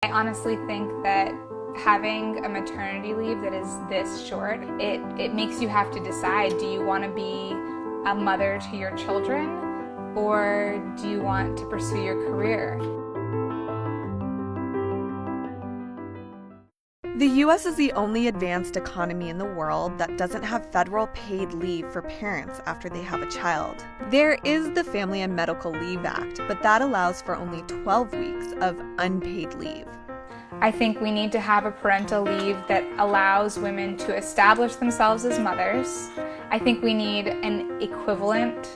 I honestly think that having a maternity leave that is this short, it makes you have to decide, do you want to be a mother to your children, or do you want to pursue your career? The U.S. is the only advanced economy in the world that doesn't have federal paid leave for parents after they have a child. There is the Family and Medical Leave Act, but that allows for only 12 weeks of unpaid leave. I think we need to have a parental leave that allows women to establish themselves as mothers. I think we need an equivalent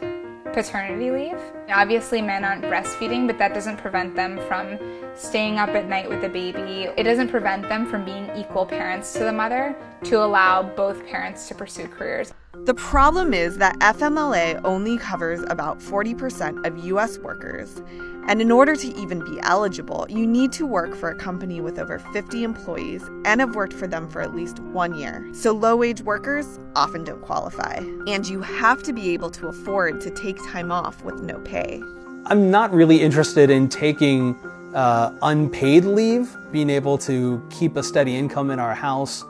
paternity leave. Obviously, men aren't breastfeeding, but that doesn't prevent them from staying up at night with a baby. It doesn't prevent them from being equal parents to the mother, to allow both parents to pursue careers. The problem is that FMLA only covers about 40% of U.S. workers, and in order to even be eligible, you need to work for a company with over 50 employees and have worked for them for at least 1 year. So low-wage workers often don't qualify, and you have to be able to afford to take time off with no pay. I'm not really interested in taking unpaid leave. Being able to keep a steady income in our house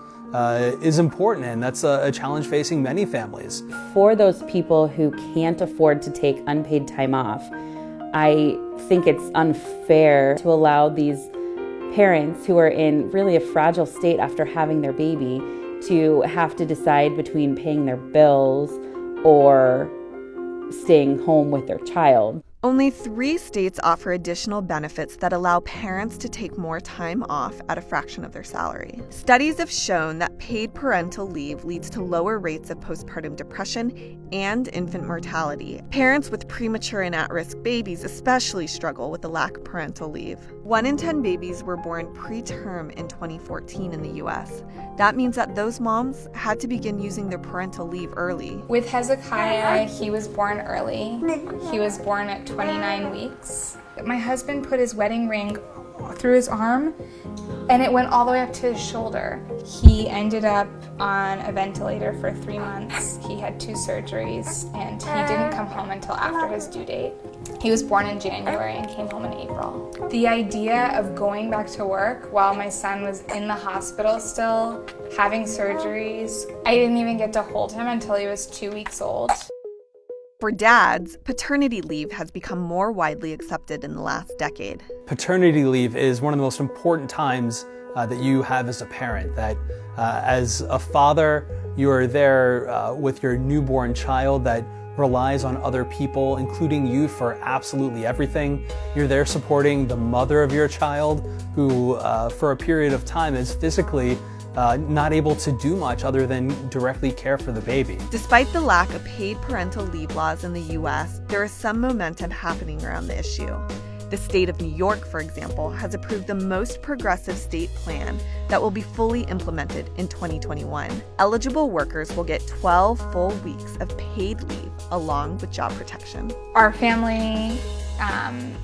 is important, and that's a challenge facing many families. For those people who can't afford to take unpaid time off, I think it's unfair to allow these parents who are in really a fragile state after having their baby to have to decide between paying their bills or staying home with their child. Only 3 states offer additional benefits that allow parents to take more time off at a fraction of their salary. Studies have shown that paid parental leave leads to lower rates of postpartum depression and infant mortality. Parents with premature and at-risk babies especially struggle with the lack of parental leave. 1 in 10 babies were born preterm in 2014 in the U.S. That means that those moms had to begin using their parental leave early. With Hezekiah, he was born early. He was born at 29 weeks. My husband put his wedding ring through his arm, and it went all the way up to his shoulder. He ended up on a ventilator for 3 months. He had 2 surgeries, and he didn't come home until after his due date. He was born in January and came home in April. The idea of going back to work while my son was in the hospital still, having surgeries, I didn't even get to hold him until he was 2 weeks old. For dads, paternity leave has become more widely accepted in the last decade. Paternity leave is one of the most important times that you have as a parent. That as a father, you are there with your newborn child that relies on other people, including you, for absolutely everything. You're there supporting the mother of your child, who for a period of time is physically not able to do much other than directly care for the baby. Despite the lack of paid parental leave laws in the U.S., there is some momentum happening around the issue. The state of New York, for example, has approved the most progressive state plan that will be fully implemented in 2021. Eligible workers will get 12 full weeks of paid leave along with job protection. Our family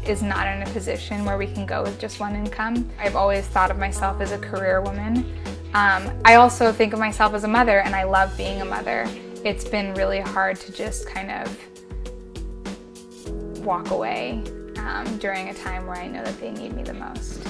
is not in a position where we can go with just one income. I've always thought of myself as a career woman. I also think of myself as a mother, and I love being a mother. It's been really hard to just kind of walk away during a time where I know that they need me the most.